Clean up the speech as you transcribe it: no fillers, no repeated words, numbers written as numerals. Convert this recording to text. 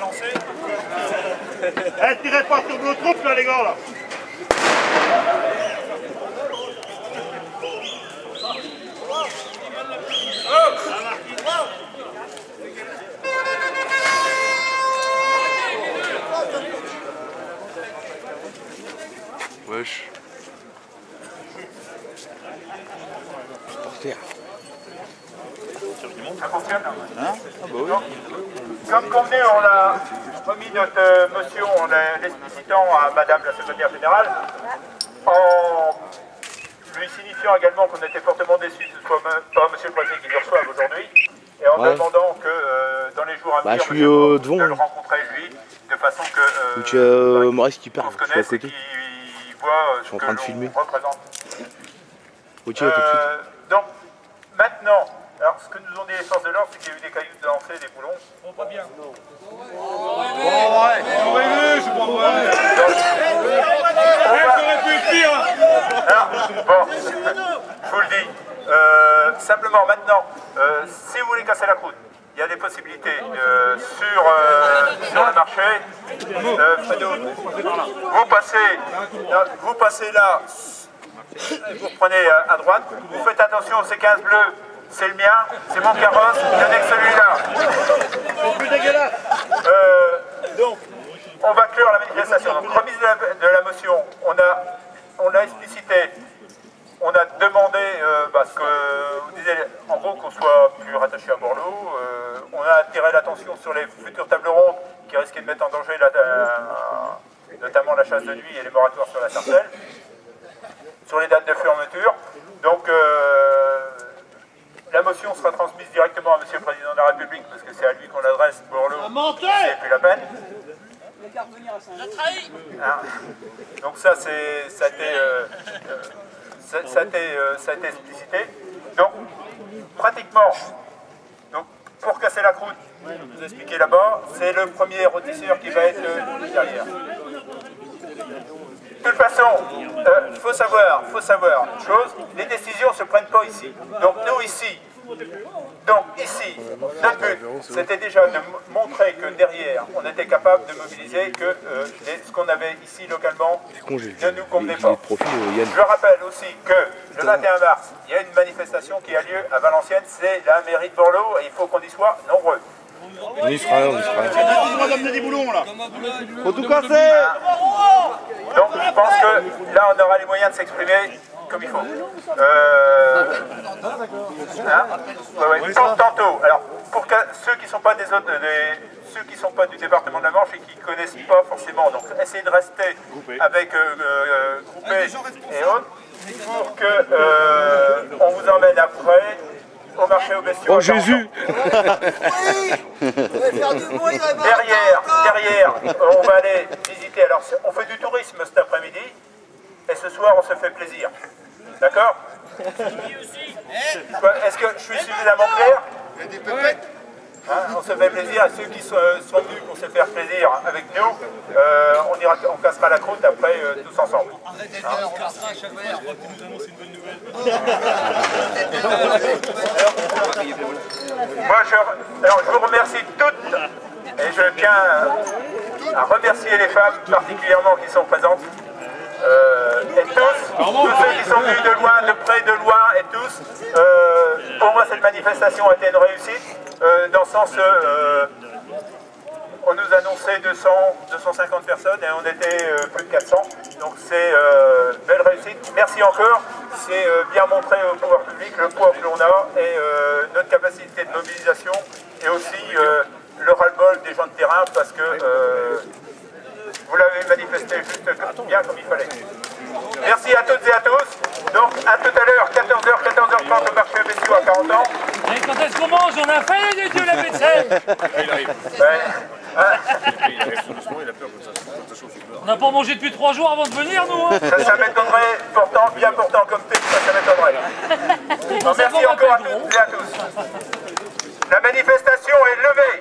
balancer. Eh, tirez pas sur vos troupes là les gars là. Wesh. Porter. Ça fonctionne hein? Ah bah oui. Comme convenu, on a remis notre motion en l'explicitant à Madame la Secrétaire Générale, en lui signifiant également qu'on était fortement déçus que ce soit pas Monsieur le Président qui nous reçoive aujourd'hui, et en demandant que dans les jours à venir, je suis devant, de le rencontrer lui, de façon que Maurice qui parle, on se connaisse et qu'il voit je suis en train de filmer. Représente. Ok, tout de suite. Donc, maintenant, alors ce que nous ont dit les forces de l'ordre, c'est qu'il y a eu des cailloux de lancer, des boulons. Oh, pas bien. J'aurais pu le pire. Alors, bon, je vous le dis. Simplement, maintenant, si vous voulez casser la croûte, il y a des possibilités sur le marché. Fredo, vous passez là, vous reprenez à droite, vous faites attention, c'est 15 bleus, c'est le mien, c'est mon carrosse, il n'y en a que celui-là. C'est plus dégueulasse. Donc, on va clore la manifestation. Donc, remise de la motion, on a explicité, on a demandé, parce que vous disiez en gros qu'on soit plus rattaché à Borloo, on a attiré l'attention sur les futures tables rondes qui risquaient de mettre en danger notamment la chasse de nuit et les moratoires sur la sarcelle, sur les dates de fermeture. Donc, la motion sera transmise directement à Monsieur le Président de la République, parce que c'est à lui qu'on l'adresse, Borloo, c'est plus la peine. Hein. Donc ça, ça a été explicité. Donc, pratiquement, donc, pour casser la croûte, vous expliquez là-bas, c'est le premier rôtisseur qui va être derrière. De toute façon, il faut savoir une chose, les décisions ne se prennent pas ici. Donc nous ici, notre but, c'était déjà de montrer que derrière, on était capable de mobiliser, que ce qu'on avait ici localement ne nous convenait pas. Je rappelle aussi que le 21 mars, il y a une manifestation qui a lieu à Valenciennes, c'est la mairie de Borloo, et il faut qu'on y soit nombreux. On y sera. C'est pas le droit d'amener des boulons là. Faut tout casser. Donc je pense que là on aura les moyens de s'exprimer comme il faut. Tantôt, alors pour ceux qui ne sont pas ceux qui sont pas du département de la Manche et qui ne connaissent pas forcément, donc essayez de rester avec groupés et autres pour que on vous emmène après au marché aux bestiaux. Oh Jésus. Derrière, on va aller visiter. Alors, on fait du tourisme cet après-midi, et ce soir, on se fait plaisir. D'accord? Est-ce que je suis suffisamment clair? Hein, on se fait plaisir à ceux qui sont venus pour se faire plaisir avec nous. On cassera la croûte après tous ensemble. Moi, je vous remercie toutes et je tiens à remercier les femmes particulièrement qui sont présentes. Et tous ceux qui sont venus de loin, de près, de loin, et tous, pour moi cette manifestation a été une réussite, dans le sens, on nous annonçait 250 personnes et on était plus de 400, donc c'est belle réussite. Merci encore, c'est bien montré au pouvoir public le poids que l'on a et notre capacité de mobilisation et aussi le ras-le-bol des gens de terrain parce que vous l'avez manifesté juste bien comme il fallait. Merci à toutes et à tous. Donc à tout à l'heure, 14h, 14h30 au marché bestiaux à 40 ans. Et quand est-ce qu'on mange? On a faim les dieux la vaisselle. On n'a pas mangé depuis 3 jours avant de venir nous hein. Ça m'étonnerait, pourtant, bien portant comme thé, ça m'étonnerait. Merci encore à toutes et à tous. La manifestation est levée.